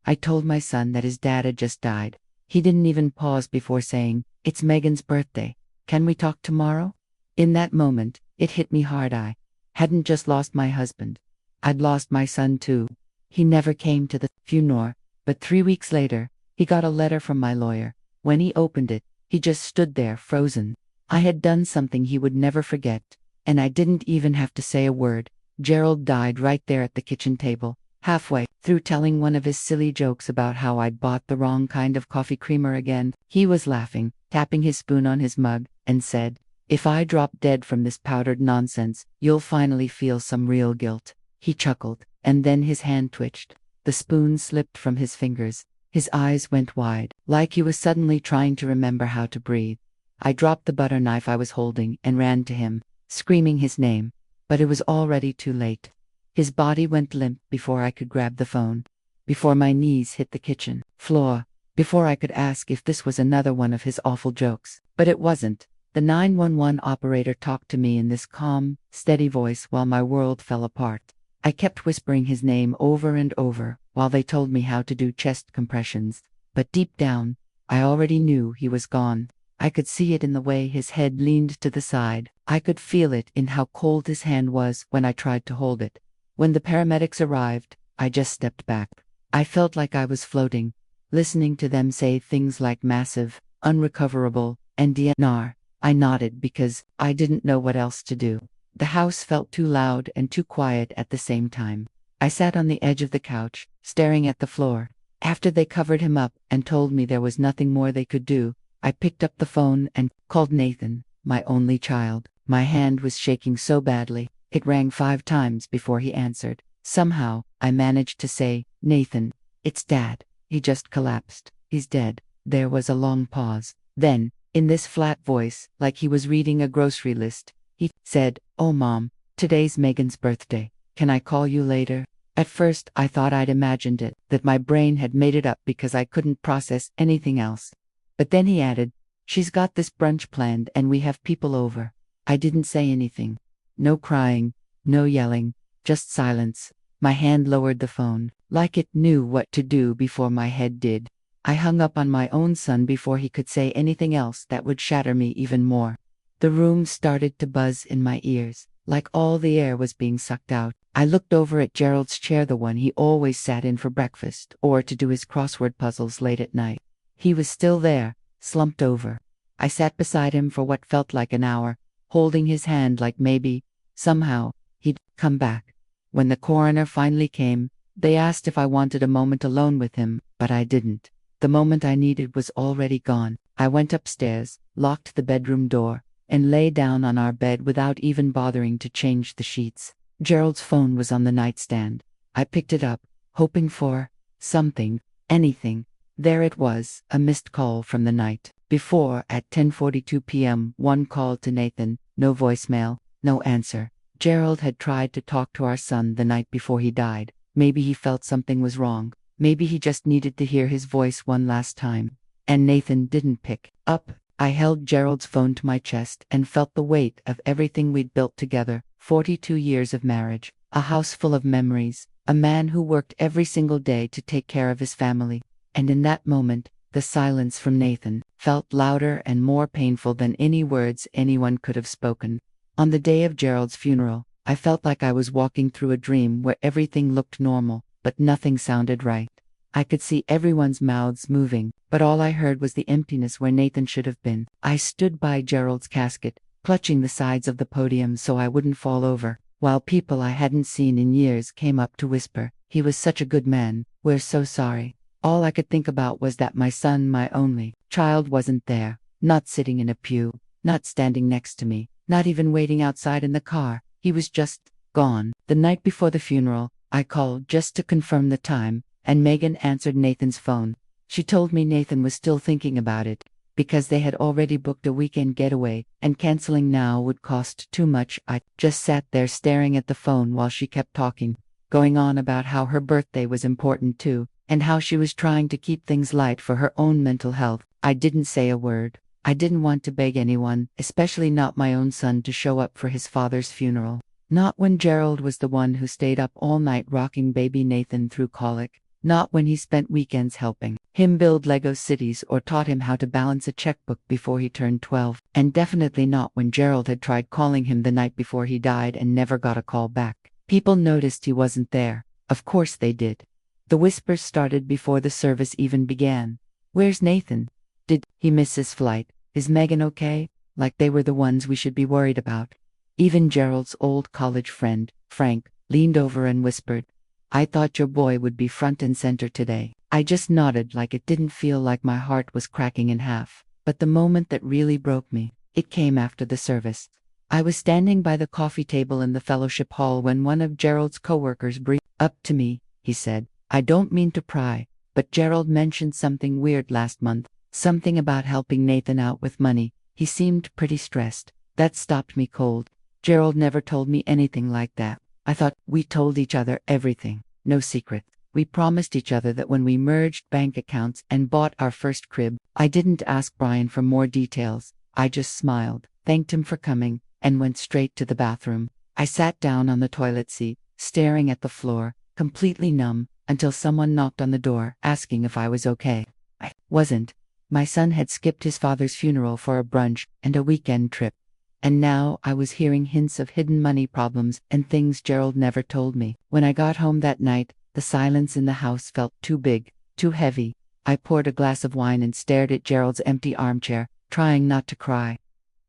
I told my son that his dad had just died. He didn't even pause before saying, "It's Megan's birthday. Can we talk tomorrow?" In that moment, it hit me hard. I hadn't just lost my husband. I'd lost my son too. He never came to the funeral, but 3 weeks later, he got a letter from my lawyer. When he opened it, he just stood there frozen. I had done something he would never forget, and I didn't even have to say a word. Gerald died right there at the kitchen table, halfway through telling one of his silly jokes about how I'd bought the wrong kind of coffee creamer again. He was laughing, tapping his spoon on his mug, and said, "If I drop dead from this powdered nonsense, you'll finally feel some real guilt." He chuckled, and then his hand twitched. The spoon slipped from his fingers. His eyes went wide, like he was suddenly trying to remember how to breathe. I dropped the butter knife I was holding and ran to him, screaming his name, but it was already too late. His body went limp before I could grab the phone, before my knees hit the kitchen floor, before I could ask if this was another one of his awful jokes. But it wasn't. The 911 operator talked to me in this calm, steady voice while my world fell apart. I kept whispering his name over and over while they told me how to do chest compressions, but deep down, I already knew he was gone. I could see it in the way his head leaned to the side. I could feel it in how cold his hand was when I tried to hold it. When the paramedics arrived, I just stepped back. I felt like I was floating, listening to them say things like massive, unrecoverable, and DNR. I nodded because I didn't know what else to do. The house felt too loud and too quiet at the same time. I sat on the edge of the couch, staring at the floor. After they covered him up and told me there was nothing more they could do, I picked up the phone and called Nathan, my only child. My hand was shaking so badly, it rang 5 times before he answered. Somehow, I managed to say, "Nathan, it's Dad. He just collapsed. He's dead." There was a long pause. Then, in this flat voice, like he was reading a grocery list, he said, "Oh Mom, today's Megan's birthday. Can I call you later?" At first, I thought I'd imagined it, that my brain had made it up because I couldn't process anything else. But then he added, "She's got this brunch planned and we have people over." I didn't say anything. No crying, no yelling, just silence. My hand lowered the phone, like it knew what to do before my head did. I hung up on my own son before he could say anything else that would shatter me even more. The room started to buzz in my ears, like all the air was being sucked out. I looked over at Gerald's chair, the one he always sat in for breakfast or to do his crossword puzzles late at night. He was still there, slumped over. I sat beside him for what felt like an hour, holding his hand like maybe, somehow, he'd come back. When the coroner finally came, they asked if I wanted a moment alone with him, but I didn't. The moment I needed was already gone. I went upstairs, locked the bedroom door, and lay down on our bed without even bothering to change the sheets. Gerald's phone was on the nightstand. I picked it up, hoping for something, anything. There it was, a missed call from the night before at 10:42 p.m. One call to Nathan, no voicemail, no answer. Gerald had tried to talk to our son the night before he died. Maybe he felt something was wrong. Maybe he just needed to hear his voice one last time. And Nathan didn't pick up. I held Gerald's phone to my chest and felt the weight of everything we'd built together. 42 years of marriage, a house full of memories, a man who worked every single day to take care of his family. And in that moment, the silence from Nathan felt louder and more painful than any words anyone could have spoken. On the day of Gerald's funeral, I felt like I was walking through a dream where everything looked normal, but nothing sounded right. I could see everyone's mouths moving, but all I heard was the emptiness where Nathan should have been. I stood by Gerald's casket, clutching the sides of the podium so I wouldn't fall over, while people I hadn't seen in years came up to whisper, "He was such a good man, we're so sorry." All I could think about was that my son, my only child, wasn't there, not sitting in a pew, not standing next to me, not even waiting outside in the car. He was just gone. The night before the funeral, I called just to confirm the time, and Megan answered Nathan's phone. She told me Nathan was still thinking about it, because they had already booked a weekend getaway, and canceling now would cost too much. I just sat there staring at the phone while she kept talking, going on about how her birthday was important too, and how she was trying to keep things light for her own mental health. I didn't say a word. I didn't want to beg anyone, especially not my own son, to show up for his father's funeral. Not when Gerald was the one who stayed up all night rocking baby Nathan through colic. Not when he spent weekends helping him build Lego cities or taught him how to balance a checkbook before he turned 12, and definitely not when Gerald had tried calling him the night before he died and never got a call back. People noticed he wasn't there. Of course they did. The whispers started before the service even began. "Where's Nathan? Did he miss his flight? Is Megan okay?" Like they were the ones we should be worried about. Even Gerald's old college friend, Frank, leaned over and whispered, "I thought your boy would be front and center today." I just nodded like it didn't feel like my heart was cracking in half. But the moment that really broke me, it came after the service. I was standing by the coffee table in the fellowship hall when one of Gerald's coworkers breathed up to me. He said, "I don't mean to pry, but Gerald mentioned something weird last month, something about helping Nathan out with money. He seemed pretty stressed." That stopped me cold. Gerald never told me anything like that. I thought we told each other everything, no secret. We promised each other that when we merged bank accounts and bought our first crib. I didn't ask Brian for more details. I just smiled, thanked him for coming, and went straight to the bathroom. I sat down on the toilet seat, staring at the floor, completely numb, until someone knocked on the door, asking if I was okay. I wasn't. My son had skipped his father's funeral for a brunch and a weekend trip. And now I was hearing hints of hidden money problems and things Gerald never told me. When I got home that night, the silence in the house felt too big, too heavy. I poured a glass of wine and stared at Gerald's empty armchair, trying not to cry.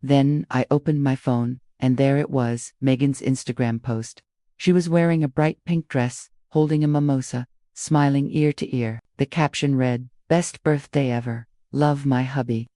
Then I opened my phone, and there it was, Megan's Instagram post. She was wearing a bright pink dress, holding a mimosa, smiling ear to ear. The caption read, "Best birthday ever. Love, my hubby."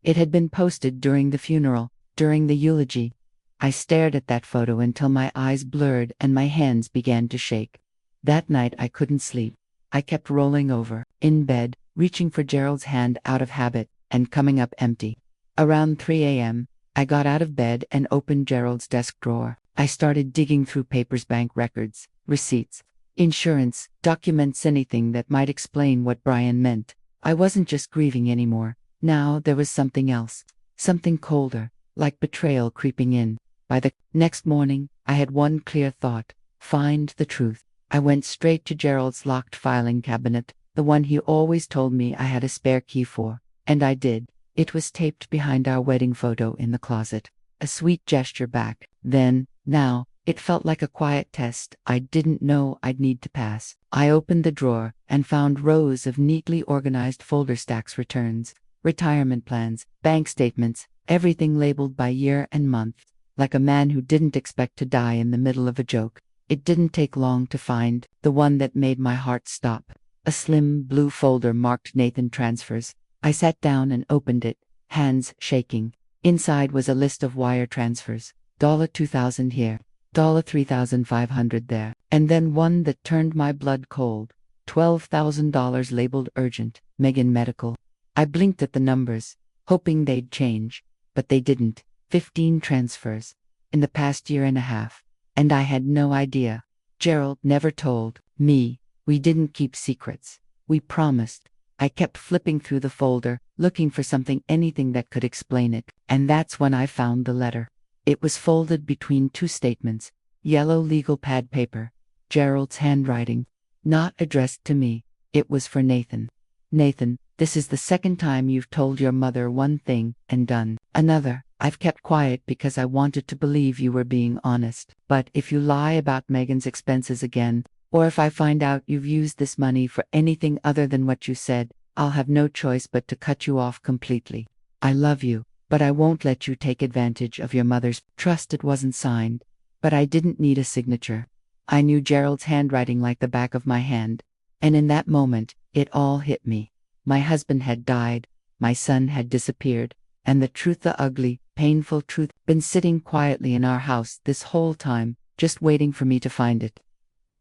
It had been posted during the funeral, during the eulogy. I stared at that photo until my eyes blurred and my hands began to shake. That night I couldn't sleep. I kept rolling over, in bed, reaching for Gerald's hand out of habit, and coming up empty. Around 3 a.m., I got out of bed and opened Gerald's desk drawer. I started digging through papers, bank records, receipts, insurance, documents, anything that might explain what Brian meant. I wasn't just grieving anymore. Now there was something else, something colder, like betrayal creeping in. By the next morning, I had one clear thought: find the truth. I went straight to Gerald's locked filing cabinet, the one he always told me I had a spare key for. And I did. It was taped behind our wedding photo in the closet. A sweet gesture back then, now, it felt like a quiet test I didn't know I'd need to pass. I opened the drawer and found rows of neatly organized folder stacks: returns, retirement plans, bank statements, everything labeled by year and month, like a man who didn't expect to die in the middle of a joke. It didn't take long to find the one that made my heart stop. A slim blue folder marked Nathan Transfers. I sat down and opened it, hands shaking. Inside was a list of wire transfers. $2,000 here, $3,500 there, and then one that turned my blood cold. $12,000 labeled urgent, Megan Medical. I blinked at the numbers, hoping they'd change, but they didn't. 15 transfers in the past year and a half. And I had no idea. Gerald never told me. We didn't keep secrets. We promised. I kept flipping through the folder, looking for something, anything that could explain it. And that's when I found the letter. It was folded between two statements, yellow legal pad paper, Gerald's handwriting, not addressed to me. It was for Nathan. "Nathan, this is the second time you've told your mother one thing and done another. I've kept quiet because I wanted to believe you were being honest. But if you lie about Megan's expenses again, or if I find out you've used this money for anything other than what you said, I'll have no choice but to cut you off completely. I love you, but I won't let you take advantage of your mother's trust." It wasn't signed, but I didn't need a signature. I knew Gerald's handwriting like the back of my hand. And in that moment, it all hit me. My husband had died, my son had disappeared, and the truth, the ugly, painful truth, been sitting quietly in our house this whole time, just waiting for me to find it.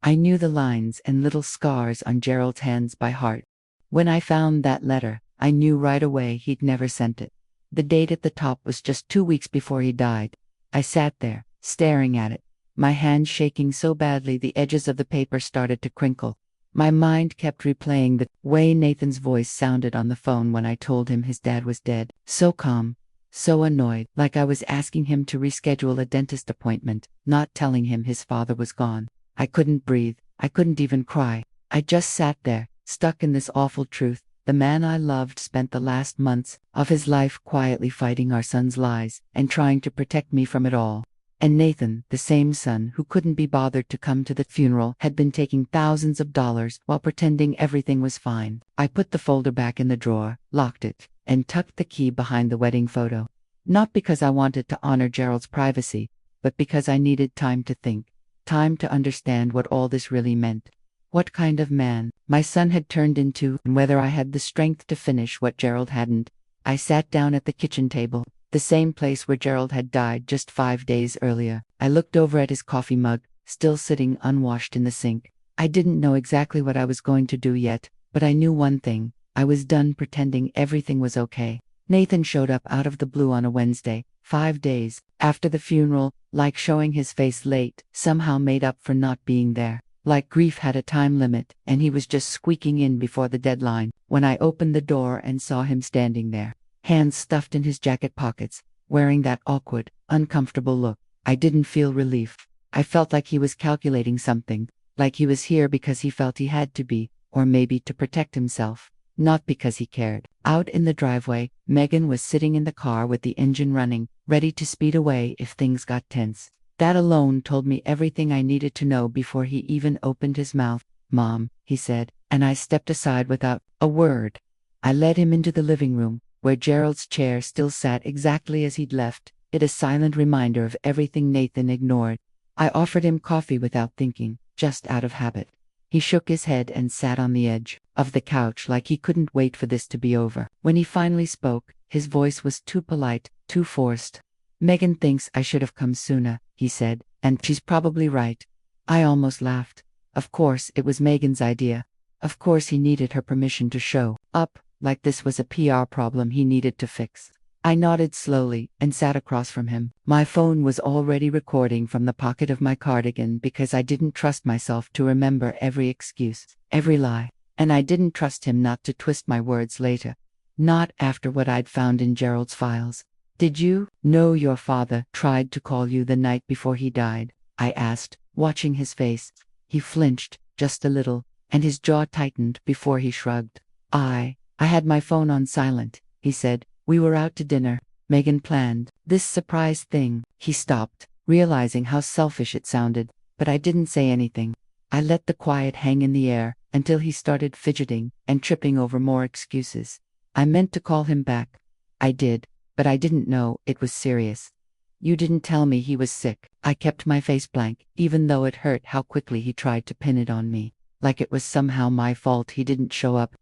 I knew the lines and little scars on Gerald's hands by heart. When I found that letter, I knew right away he'd never sent it. The date at the top was just 2 weeks before he died. I sat there, staring at it, my hands shaking so badly the edges of the paper started to crinkle. My mind kept replaying the way Nathan's voice sounded on the phone when I told him his dad was dead. So calm, so annoyed, like I was asking him to reschedule a dentist appointment, not telling him his father was gone. I couldn't breathe. I couldn't even cry. I just sat there, stuck in this awful truth. The man I loved spent the last months of his life quietly fighting our son's lies and trying to protect me from it all. And Nathan, the same son who couldn't be bothered to come to the funeral, had been taking thousands of dollars while pretending everything was fine. I put the folder back in the drawer, locked it, and tucked the key behind the wedding photo. Not because I wanted to honor Gerald's privacy, but because I needed time to think, time to understand what all this really meant. What kind of man my son had turned into, and whether I had the strength to finish what Gerald hadn't. I sat down at the kitchen table, the same place where Gerald had died just 5 days earlier. I looked over at his coffee mug, still sitting unwashed in the sink. I didn't know exactly what I was going to do yet, but I knew one thing. I was done pretending everything was okay. Nathan showed up out of the blue on a Wednesday, 5 days after the funeral, like showing his face late, somehow made up for not being there. Like grief had a time limit, and he was just squeaking in before the deadline. When I opened the door and saw him standing there, hands stuffed in his jacket pockets, wearing that awkward, uncomfortable look, I didn't feel relief. I felt like he was calculating something, like he was here because he felt he had to be, or maybe to protect himself, not because he cared. Out in the driveway, Megan was sitting in the car with the engine running, ready to speed away if things got tense. That alone told me everything I needed to know before he even opened his mouth. "Mom," he said, and I stepped aside without a word. I led him into the living room, where Gerald's chair still sat exactly as he'd left it, a silent reminder of everything Nathan ignored. I offered him coffee without thinking, just out of habit. He shook his head and sat on the edge of the couch like he couldn't wait for this to be over. When he finally spoke, his voice was too polite, too forced. "Megan thinks I should have come sooner," he said, "and she's probably right." I almost laughed. Of course it was Megan's idea. Of course he needed her permission to show up, like this was a PR problem he needed to fix. I nodded slowly and sat across from him. My phone was already recording from the pocket of my cardigan because I didn't trust myself to remember every excuse, every lie, and I didn't trust him not to twist my words later. Not after what I'd found in Gerald's files. "Did you know your father tried to call you the night before he died?" I asked, watching his face. He flinched, just a little, and his jaw tightened before he shrugged. I had my phone on silent," he said. "We were out to dinner. Megan planned this surprise thing." He stopped, realizing how selfish it sounded, but I didn't say anything. I let the quiet hang in the air until he started fidgeting and tripping over more excuses. I meant to call him back. I did, but I didn't know it was serious. "You didn't tell me he was sick." I kept my face blank, even though it hurt how quickly he tried to pin it on me, like it was somehow my fault he didn't show up.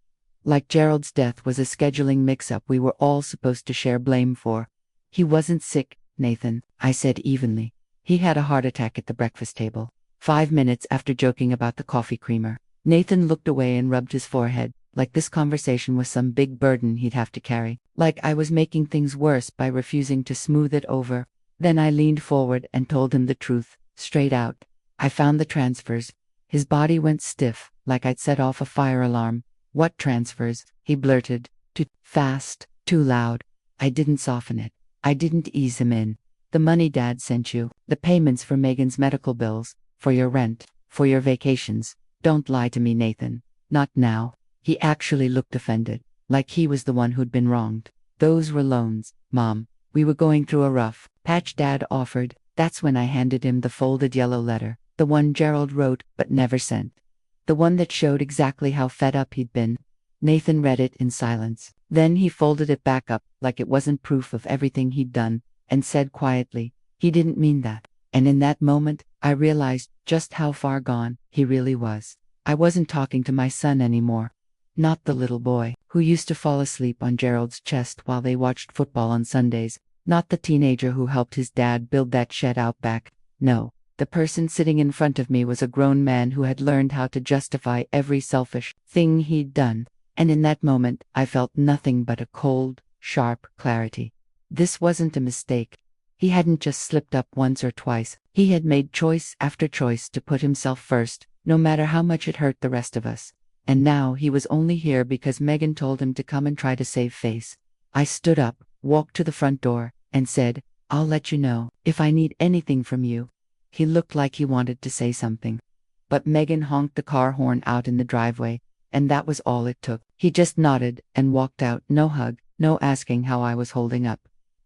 Like Gerald's death was a scheduling mix-up we were all supposed to share blame for. "He wasn't sick, Nathan," I said evenly. "He had a heart attack at the breakfast table, 5 minutes after joking about the coffee creamer." Nathan looked away and rubbed his forehead, like this conversation was some big burden he'd have to carry, like I was making things worse by refusing to smooth it over. Then I leaned forward and told him the truth, straight out. "I found the transfers." His body went stiff, like I'd set off a fire alarm. "What transfers?" he blurted. "Too fast, too loud." I didn't soften it. I didn't ease him in. "The money Dad sent you, the payments for Megan's medical bills, for your rent, for your vacations. Don't lie to me, Nathan. Not now." He actually looked offended, like he was the one who'd been wronged. "Those were loans, Mom. We were going through a rough patch," Dad offered. That's when I handed him the folded yellow letter, the one Gerald wrote but never sent. The one that showed exactly how fed up he'd been. Nathan read it in silence. Then he folded it back up, like it wasn't proof of everything he'd done, and said quietly, "He didn't mean that." And in that moment, I realized just how far gone he really was. I wasn't talking to my son anymore. Not the little boy who used to fall asleep on Gerald's chest while they watched football on Sundays. Not the teenager who helped his dad build that shed out back. No. The person sitting in front of me was a grown man who had learned how to justify every selfish thing he'd done, and in that moment I felt nothing but a cold, sharp clarity. This wasn't a mistake. He hadn't just slipped up once or twice. He had made choice after choice to put himself first, no matter how much it hurt the rest of us. And now he was only here because Megan told him to come and try to save face. I stood up, walked to the front door, and said, "I'll let you know if I need anything from you." He looked like he wanted to say something. but Megan honked the car horn out in the driveway, and that was all it took. He just nodded and walked out, no hug, no asking how I was holding up.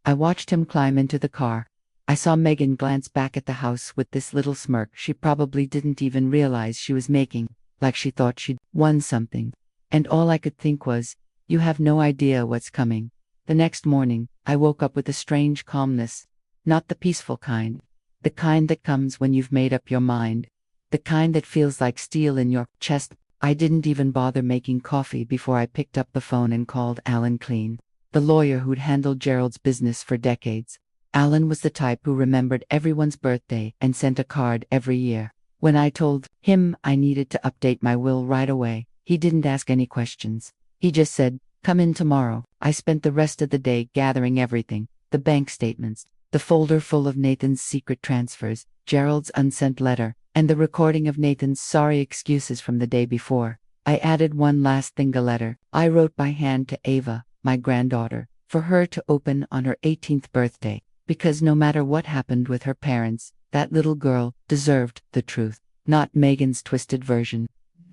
I watched him climb into the car. I saw Megan glance back at the house with this little smirk she probably didn't even realize she was making, like she thought she'd won something. And all I could think was, you have no idea what's coming. The next morning, I woke up with a strange calmness. Not the peaceful kind. The kind that comes when you've made up your mind. The kind that feels like steel in your chest. I didn't even bother making coffee before I picked up the phone and called Alan Klein, the lawyer who'd handled Gerald's business for decades. Alan was the type who remembered everyone's birthday and sent a card every year. When I told him I needed to update my will right away, he didn't ask any questions. He just said, "Come in tomorrow." I spent the rest of the day gathering everything, the bank statements, the folder full of Nathan's secret transfers, Gerald's unsent letter, and the recording of Nathan's sorry excuses from the day before. I added one last thing, a letter I wrote by hand to Ava, my granddaughter, for her to open on her 18th birthday. Because no matter what happened with her parents, that little girl deserved the truth. Not Megan's twisted version.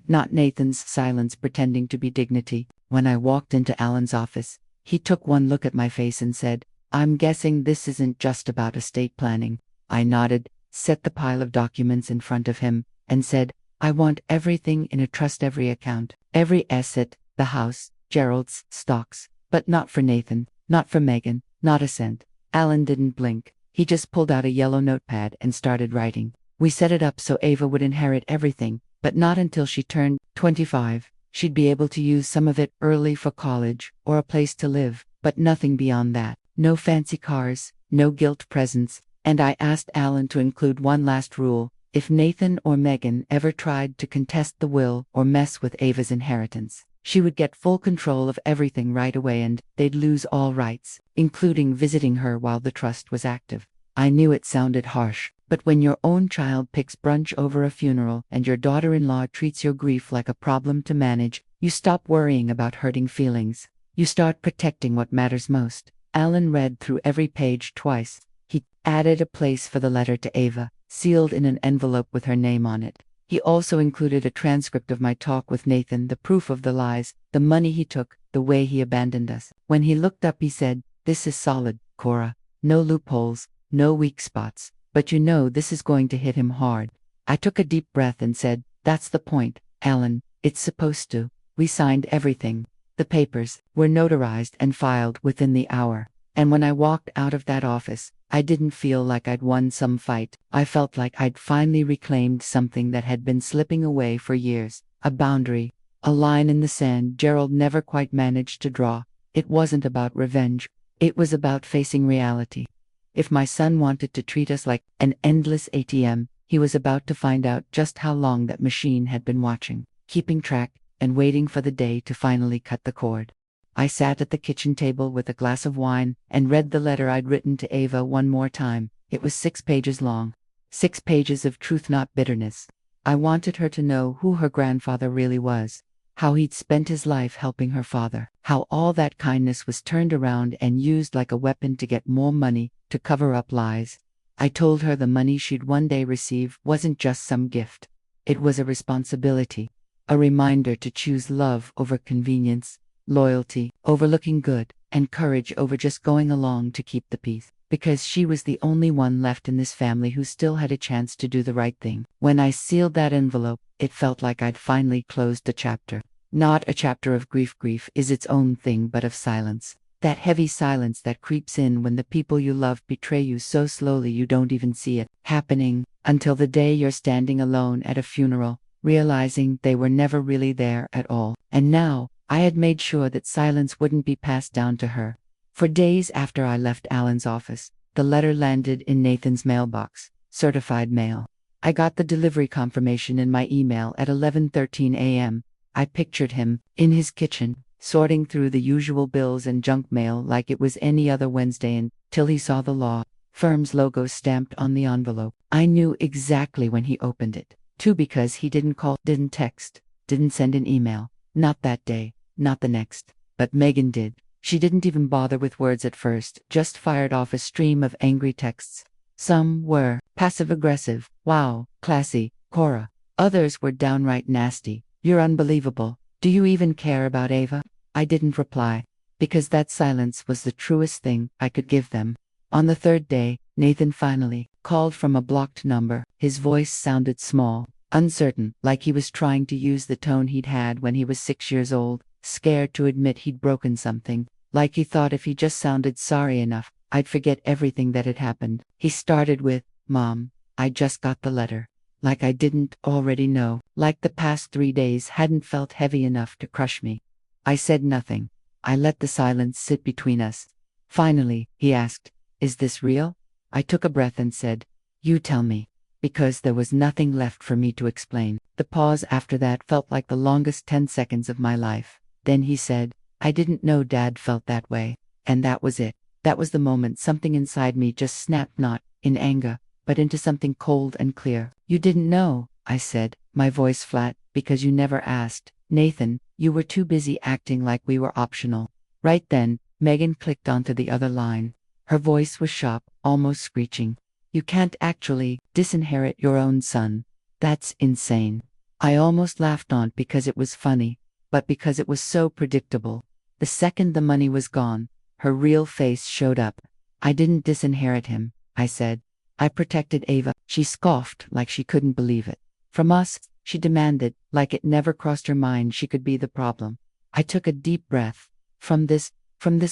Not Nathan's silence pretending to be dignity. When I walked into Alan's office, he took one look at my face and said, "I'm guessing this isn't just about estate planning." I nodded, set the pile of documents in front of him, and said, "I want everything in a trust, every account, every asset, the house, Gerald's stocks, but not for Nathan, not for Megan, not a cent." Alan didn't blink. He just pulled out a yellow notepad and started writing. We set it up so Ava would inherit everything, but not until she turned 25. She'd be able to use some of it early for college or a place to live, but nothing beyond that. No fancy cars, no guilt presents, and I asked Alan to include one last rule. If Nathan or Megan ever tried to contest the will or mess with Ava's inheritance, she would get full control of everything right away and they'd lose all rights, including visiting her while the trust was active. I knew it sounded harsh, but when your own child picks brunch over a funeral and your daughter-in-law treats your grief like a problem to manage, you stop worrying about hurting feelings. You start protecting what matters most. Alan read through every page twice. He added a place for the letter to Ava, sealed in an envelope with her name on it. He also included a transcript of my talk with Nathan, the proof of the lies, the money he took, the way he abandoned us. When he looked up, he said, "This is solid, Cora. No loopholes, no weak spots, but you know this is going to hit him hard." I took a deep breath and said, "That's the point, Alan. It's supposed to." We signed everything. The papers were notarized and filed within the hour. And when I walked out of that office, I didn't feel like I'd won some fight. I felt like I'd finally reclaimed something that had been slipping away for years. A boundary. A line in the sand Gerald never quite managed to draw. It wasn't about revenge. It was about facing reality. If my son wanted to treat us like an endless ATM, he was about to find out just how long that machine had been watching, keeping track, and waiting for the day to finally cut the cord. I sat at the kitchen table with a glass of wine and read the letter I'd written to Ava one more time. It was 6 pages long. 6 pages of truth, not bitterness. I wanted her to know who her grandfather really was, how he'd spent his life helping her father, how all that kindness was turned around and used like a weapon to get more money, to cover up lies. I told her the money she'd one day receive wasn't just some gift. It was a responsibility, a reminder to choose love over convenience, loyalty over looking good, and courage over just going along to keep the peace. Because she was the only one left in this family who still had a chance to do the right thing. When I sealed that envelope, it felt like I'd finally closed a chapter. Not a chapter of grief. Grief is its own thing, but of silence. That heavy silence that creeps in when the people you love betray you so slowly you don't even see it happening, until the day you're standing alone at a funeral, realizing they were never really there at all. And now, I had made sure that silence wouldn't be passed down to her. For days after I left Alan's office, the letter landed in Nathan's mailbox, certified mail. I got the delivery confirmation in my email at 11:13 a.m. I pictured him, in his kitchen, sorting through the usual bills and junk mail like it was any other Wednesday until he saw the law firm's logo stamped on the envelope. I knew exactly when he opened it. Too, because he didn't call, didn't text, didn't send an email. Not that day, not the next. But Megan did. She didn't even bother with words at first, just fired off a stream of angry texts. Some were passive-aggressive. "Wow, classy, Cora. Others were downright nasty. You're unbelievable. Do you even care about Ava? I didn't reply, because that silence was the truest thing I could give them. On the third day, Nathan finally called from a blocked number. His voice sounded small, uncertain, like he was trying to use the tone he'd had when he was 6 years old, scared to admit he'd broken something, like he thought if he just sounded sorry enough, I'd forget everything that had happened. He started with, "Mom, I just got the letter." Like I didn't already know, like the past 3 days hadn't felt heavy enough to crush me. I said nothing. I let the silence sit between us. Finally, he asked, "Is this real?" I took a breath and said, "You tell me," because there was nothing left for me to explain. The pause after that felt like the longest 10 seconds of my life. Then he said, "I didn't know Dad felt that way." And that was it. That was the moment something inside me just snapped, not in anger, but into something cold and clear. "You didn't know," I said, my voice flat, "because you never asked. Nathan, you were too busy acting like we were optional." Right then, Megan clicked onto the other line. Her voice was sharp, almost screeching. "You can't actually disinherit your own son. That's insane." I almost laughed, not because it was funny, but because it was so predictable. The second the money was gone, her real face showed up. "I didn't disinherit him," I said. "I protected Ava." She scoffed like she couldn't believe it. "From us," she demanded, like it never crossed her mind she could be the problem. I took a deep breath. From this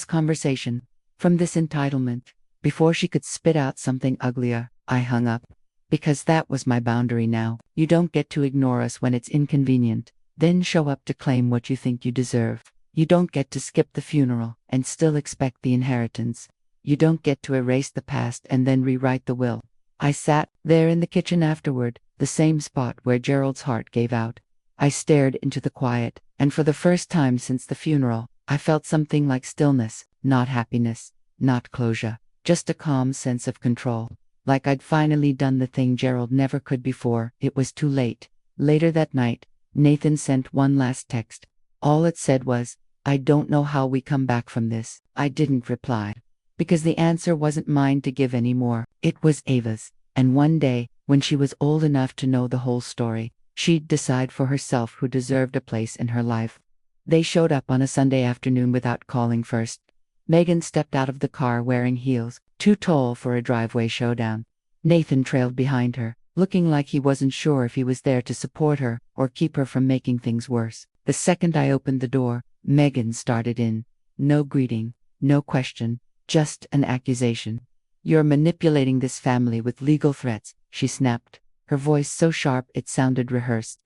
conversation, from this entitlement. Before she could spit out something uglier, I hung up. Because that was my boundary now. You don't get to ignore us when it's inconvenient, then show up to claim what you think you deserve. You don't get to skip the funeral and still expect the inheritance. You don't get to erase the past and then rewrite the will. I sat there in the kitchen afterward, the same spot where Gerald's heart gave out. I stared into the quiet, and for the first time since the funeral, I felt something like stillness, not happiness, not closure, just a calm sense of control. Like I'd finally done the thing Gerald never could before. It was too late. Later that night, Nathan sent one last text. All it said was, "I don't know how we come back from this." I didn't reply. Because the answer wasn't mine to give anymore. It was Ava's. And one day, when she was old enough to know the whole story, she'd decide for herself who deserved a place in her life. They showed up on a Sunday afternoon without calling first. Megan stepped out of the car wearing heels, too tall for a driveway showdown. Nathan trailed behind her, looking like he wasn't sure if he was there to support her or keep her from making things worse. The second I opened the door, Megan started in. No greeting, no question, just an accusation. "You're manipulating this family with legal threats," she snapped, her voice so sharp it sounded rehearsed,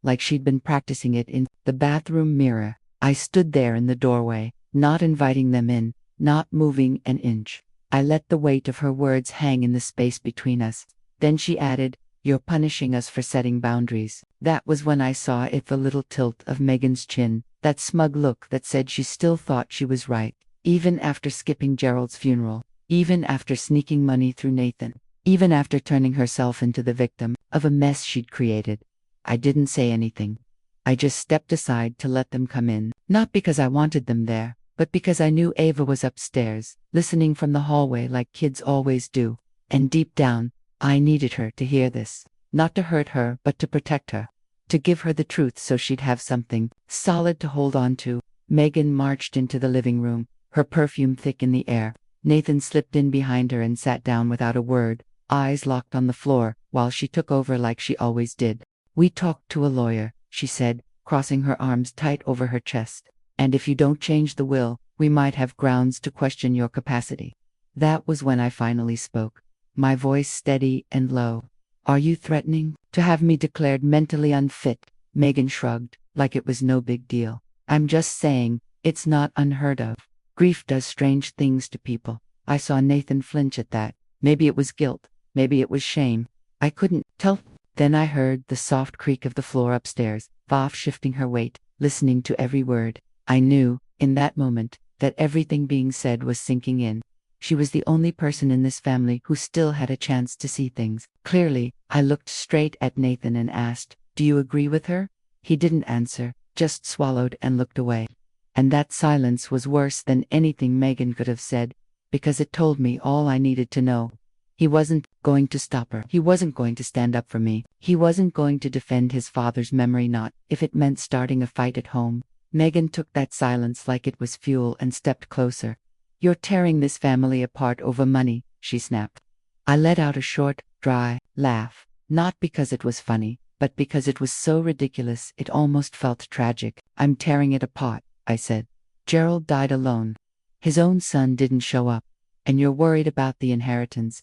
like she'd been practicing it in the bathroom mirror. I stood there in the doorway, not inviting them in, not moving an inch. I let the weight of her words hang in the space between us. Then she added, "You're punishing us for setting boundaries." That was when I saw it, the little tilt of Megan's chin, that smug look that said she still thought she was right, even after skipping Gerald's funeral, even after sneaking money through Nathan, even after turning herself into the victim of a mess she'd created. I didn't say anything. I just stepped aside to let them come in, not because I wanted them there, but because I knew Ava was upstairs, listening from the hallway like kids always do. And deep down, I needed her to hear this. Not to hurt her, but to protect her. To give her the truth so she'd have something solid to hold on to. Megan marched into the living room, her perfume thick in the air. Nathan slipped in behind her and sat down without a word, eyes locked on the floor, while she took over like she always did. "We talked to a lawyer," she said, crossing her arms tight over her chest. "And if you don't change the will, we might have grounds to question your capacity." That was when I finally spoke, my voice steady and low. "Are you threatening to have me declared mentally unfit?" Megan shrugged, like it was no big deal. "I'm just saying, it's not unheard of. Grief does strange things to people." I saw Nathan flinch at that. Maybe it was guilt, maybe it was shame. I couldn't tell. Then I heard the soft creak of the floor upstairs, Vav shifting her weight, listening to every word. I knew, in that moment, that everything being said was sinking in. She was the only person in this family who still had a chance to see things clearly. I looked straight at Nathan and asked, "Do you agree with her?" He didn't answer, just swallowed and looked away. And that silence was worse than anything Megan could have said, because it told me all I needed to know. He wasn't going to stop her. He wasn't going to stand up for me. He wasn't going to defend his father's memory, not if it meant starting a fight at home. Megan took that silence like it was fuel and stepped closer. "You're tearing this family apart over money," she snapped. I let out a short, dry laugh, not because it was funny, but because it was so ridiculous it almost felt tragic. "I'm tearing it apart," I said. "Gerald died alone. His own son didn't show up. And you're worried about the inheritance."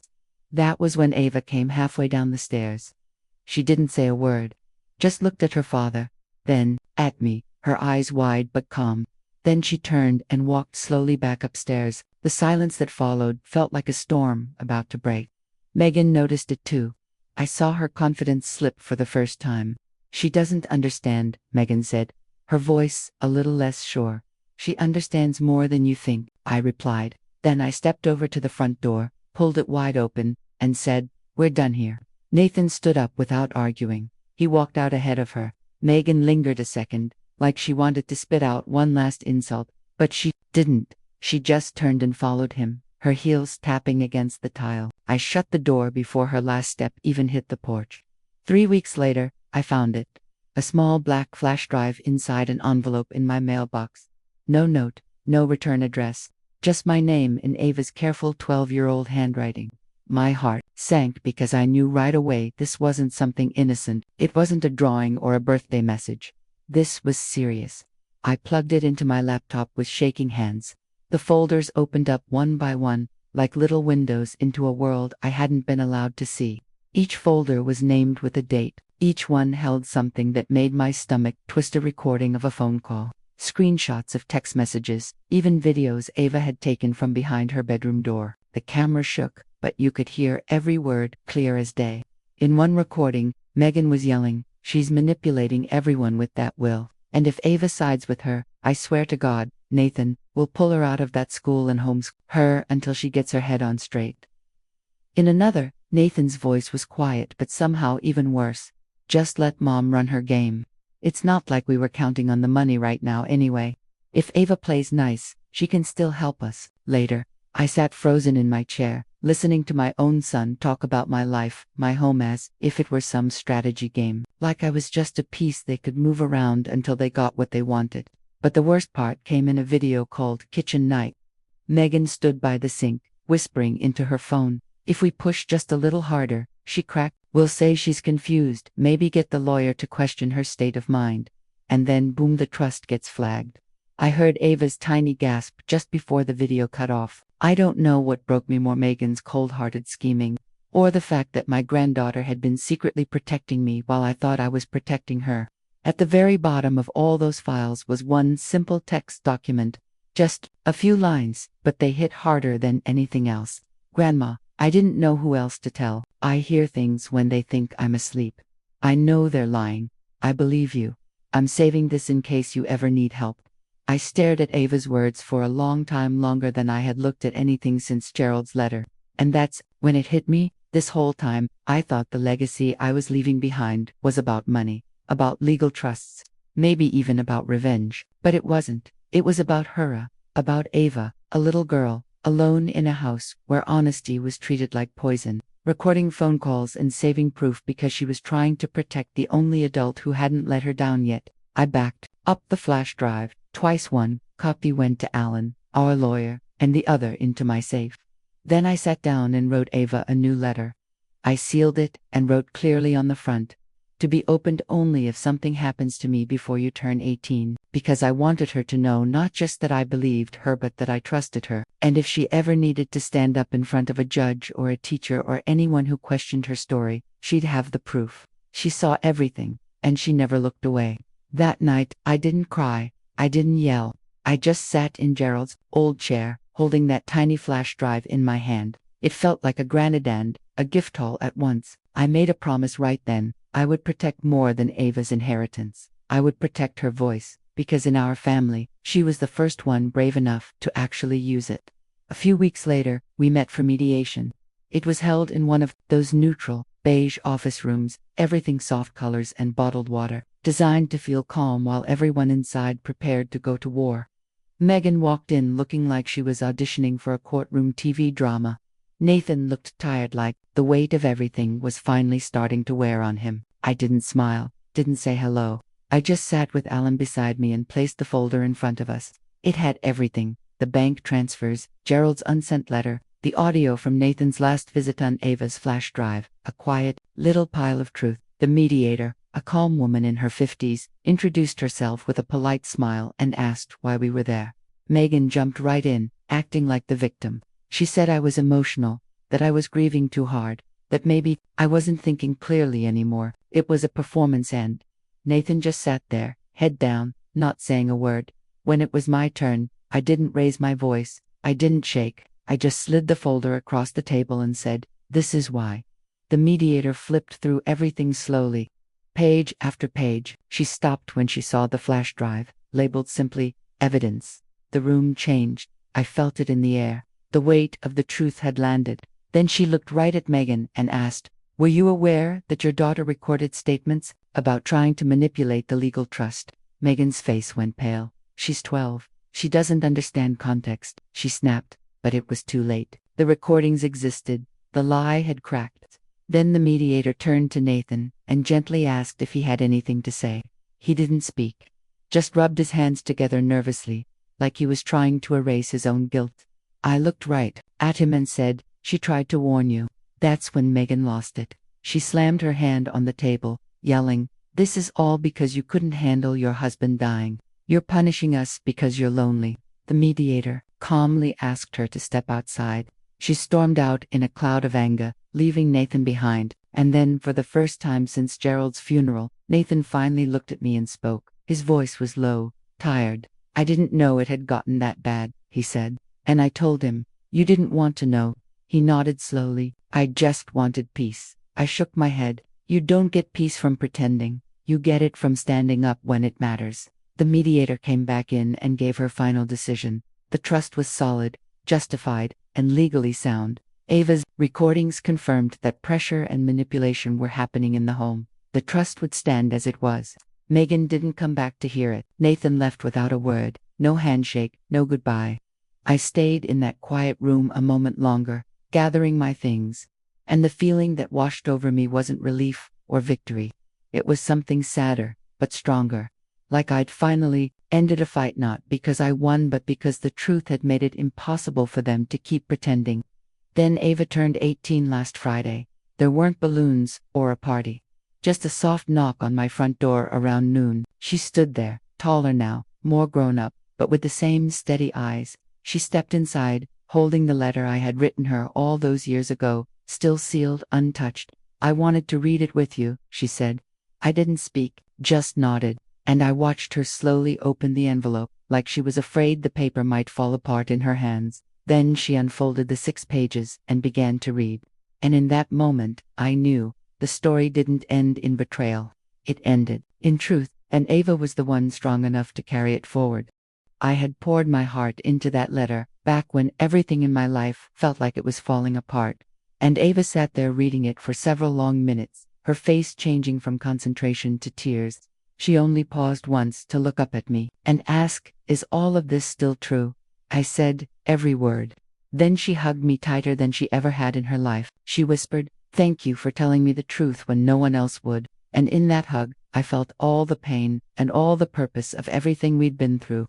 That was when Ava came halfway down the stairs. She didn't say a word, just looked at her father, then at me, her eyes wide but calm. Then she turned and walked slowly back upstairs. The silence that followed felt like a storm about to break. Megan noticed it too. I saw her confidence slip for the first time. "She doesn't understand," Megan said, her voice a little less sure. "She understands more than you think," I replied. Then I stepped over to the front door, pulled it wide open, and said, "We're done here." Nathan stood up without arguing. He walked out ahead of her. Megan lingered a second, like she wanted to spit out one last insult, but she didn't. She just turned and followed him, her heels tapping against the tile. I shut the door before her last step even hit the porch. 3 weeks later, I found it. A small black flash drive inside an envelope in my mailbox. No note, no return address. Just my name in Ava's careful 12-year-old handwriting. My heart sank because I knew right away this wasn't something innocent. It wasn't a drawing or a birthday message. This was serious. I plugged it into my laptop with shaking hands. The folders opened up one by one, like little windows into a world I hadn't been allowed to see. Each folder was named with a date. Each one held something that made my stomach twist. A recording of a phone call, screenshots of text messages, even videos Ava had taken from behind her bedroom door. The camera shook, but you could hear every word clear as day. In one recording, Megan was yelling, "She's manipulating everyone with that will. And if Ava sides with her, I swear to God, Nathan, will pull her out of that school and homeschool her until she gets her head on straight." In another, Nathan's voice was quiet but somehow even worse. "Just let Mom run her game. It's not like we were counting on the money right now anyway. If Ava plays nice, she can still help us later." I sat frozen in my chair, listening to my own son talk about my life, my home, as if it were some strategy game, like I was just a piece they could move around until they got what they wanted. But the worst part came in a video called Kitchen Night. Megan stood by the sink, whispering into her phone. "If we push just a little harder," she cracked, "we'll say she's confused, maybe get the lawyer to question her state of mind. And then boom, the trust gets flagged." I heard Ava's tiny gasp just before the video cut off. I don't know what broke me more, Megan's cold-hearted scheming, or the fact that my granddaughter had been secretly protecting me while I thought I was protecting her. At the very bottom of all those files was one simple text document. Just a few lines, but they hit harder than anything else. "Grandma, I didn't know who else to tell. I hear things when they think I'm asleep. I know they're lying. I believe you. I'm saving this in case you ever need help." I stared at Ava's words for a long time, longer than I had looked at anything since Gerald's letter. And that's when it hit me. This whole time, I thought the legacy I was leaving behind was about money, about legal trusts, maybe even about revenge. But it wasn't. It was about her, about Ava, a little girl, alone in a house where honesty was treated like poison, recording phone calls and saving proof because she was trying to protect the only adult who hadn't let her down yet. I backed up the flash drive. Twice. One copy went to Alan, our lawyer, and the other into my safe. Then I sat down and wrote Ava a new letter. I sealed it and wrote clearly on the front, "To be opened only if something happens to me before you turn 18, because I wanted her to know not just that I believed her but that I trusted her, and if she ever needed to stand up in front of a judge or a teacher or anyone who questioned her story, she'd have the proof." She saw everything, and she never looked away. That night, I didn't cry. I didn't yell. I just sat in Gerald's old chair, holding that tiny flash drive in my hand. It felt like a granite and a gift all at once. I made a promise right then. I would protect more than Ava's inheritance. I would protect her voice, because in our family, she was the first one brave enough to actually use it. A few weeks later, we met for mediation. It was held in one of those neutral, beige office rooms, everything soft colors and bottled water, designed to feel calm while everyone inside prepared to go to war. Megan walked in looking like she was auditioning for a courtroom TV drama. Nathan looked tired, like the weight of everything was finally starting to wear on him. I didn't smile, didn't say hello. I just sat with Alan beside me and placed the folder in front of us. It had everything: the bank transfers, Gerald's unsent letter, the audio from Nathan's last visit on Ava's flash drive, a quiet, little pile of truth. The mediator, a calm woman in her 50s, introduced herself with a polite smile and asked why we were there. Megan jumped right in, acting like the victim. She said I was emotional, that I was grieving too hard, that maybe I wasn't thinking clearly anymore. It was a performance and Nathan just sat there, head down, not saying a word. When it was my turn, I didn't raise my voice, I didn't shake, I just slid the folder across the table and said, "This is why." The mediator flipped through everything slowly, page after page. She stopped when she saw the flash drive, labeled simply, "Evidence." The room changed. I felt it in the air. The weight of the truth had landed. Then she looked right at Megan and asked, "Were you aware that your daughter recorded statements about trying to manipulate the legal trust?" Megan's face went pale. "She's 12. She doesn't understand context," she snapped, but it was too late. The recordings existed. The lie had cracked. Then the mediator turned to Nathan and gently asked if he had anything to say. He didn't speak, just rubbed his hands together nervously, like he was trying to erase his own guilt. I looked right at him and said, "She tried to warn you." That's when Megan lost it. She slammed her hand on the table, yelling, "This is all because you couldn't handle your husband dying. You're punishing us because you're lonely." The mediator calmly asked her to step outside. She stormed out in a cloud of anger, leaving Nathan behind. And then, for the first time since Gerald's funeral, Nathan finally looked at me and spoke. His voice was low, tired. "I didn't know it had gotten that bad," he said. And I told him, "You didn't want to know." He nodded slowly. "I just wanted peace." I shook my head. "You don't get peace from pretending. You get it from standing up when it matters." The mediator came back in and gave her final decision. The trust was solid, justified, and legally sound. Ava's recordings confirmed that pressure and manipulation were happening in the home. The trust would stand as it was. Megan didn't come back to hear it. Nathan left without a word, no handshake, no goodbye. I stayed in that quiet room a moment longer, gathering my things. And the feeling that washed over me wasn't relief or victory. It was something sadder, but stronger. Like I'd finally ended a fight, not because I won but because the truth had made it impossible for them to keep pretending. Then Ava turned 18 last Friday. There weren't balloons or a party. Just a soft knock on my front door around noon. She stood there, taller now, more grown up, but with the same steady eyes. She stepped inside, holding the letter I had written her all those years ago, still sealed, untouched. "I wanted to read it with you," she said. I didn't speak, just nodded. And I watched her slowly open the envelope, like she was afraid the paper might fall apart in her hands. Then she unfolded the 6 pages and began to read. And in that moment, I knew the story didn't end in betrayal. It ended in truth, and Ava was the one strong enough to carry it forward. I had poured my heart into that letter, back when everything in my life felt like it was falling apart. And Ava sat there reading it for several long minutes, her face changing from concentration to tears. She only paused once to look up at me and ask, "Is all of this still true?" I said, "Every word." Then she hugged me tighter than she ever had in her life. She whispered, "Thank you for telling me the truth when no one else would." And in that hug, I felt all the pain and all the purpose of everything we'd been through.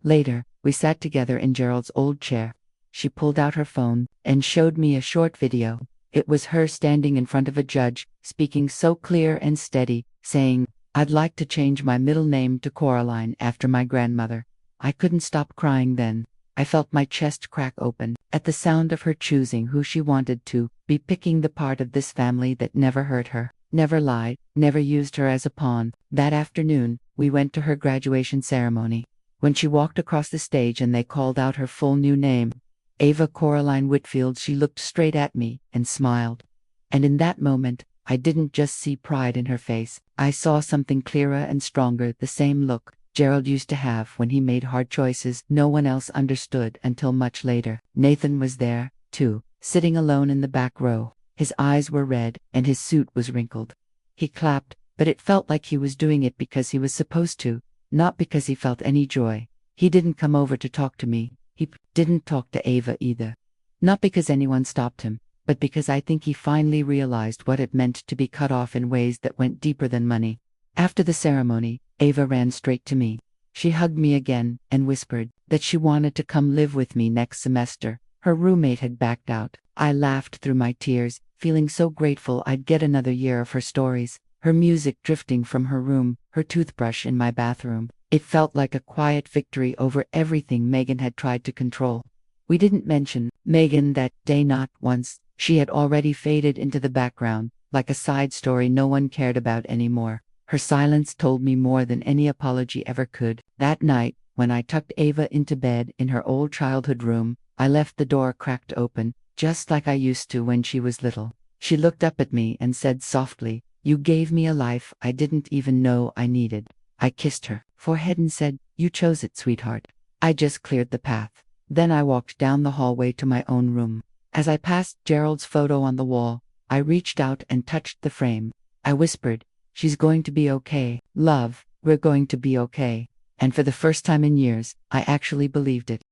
Later, we sat together in Gerald's old chair. She pulled out her phone and showed me a short video. It was her standing in front of a judge, speaking so clear and steady, saying, "I'd like to change my middle name to Coraline after my grandmother." I couldn't stop crying then. I felt my chest crack open at the sound of her choosing who she wanted to be, picking the part of this family that never hurt her, never lied, never used her as a pawn. That afternoon, we went to her graduation ceremony. When she walked across the stage and they called out her full new name, Ava Coraline Whitfield, she looked straight at me and smiled. And in that moment, I didn't just see pride in her face. I saw something clearer and stronger, the same look Gerald used to have when he made hard choices no one else understood until much later. Nathan was there, too, sitting alone in the back row. His eyes were red and his suit was wrinkled. He clapped, but it felt like he was doing it because he was supposed to, not because he felt any joy. He didn't come over to talk to me. He didn't talk to Ava either. Not because anyone stopped him, but because I think he finally realized what it meant to be cut off in ways that went deeper than money. After the ceremony, Ava ran straight to me. She hugged me again and whispered that she wanted to come live with me next semester. Her roommate had backed out. I laughed through my tears, feeling so grateful I'd get another year of her stories. Her music drifting from her room, her toothbrush in my bathroom. It felt like a quiet victory over everything Megan had tried to control. We didn't mention Megan that day, not once. She had already faded into the background, like a side story no one cared about anymore. Her silence told me more than any apology ever could. That night, when I tucked Ava into bed in her old childhood room, I left the door cracked open, just like I used to when she was little. She looked up at me and said softly, "You gave me a life I didn't even know I needed." I kissed her forehead and said, "You chose it, sweetheart. I just cleared the path." Then I walked down the hallway to my own room. As I passed Gerald's photo on the wall, I reached out and touched the frame. I whispered, "She's going to be okay, love, we're going to be okay." And for the first time in years, I actually believed it.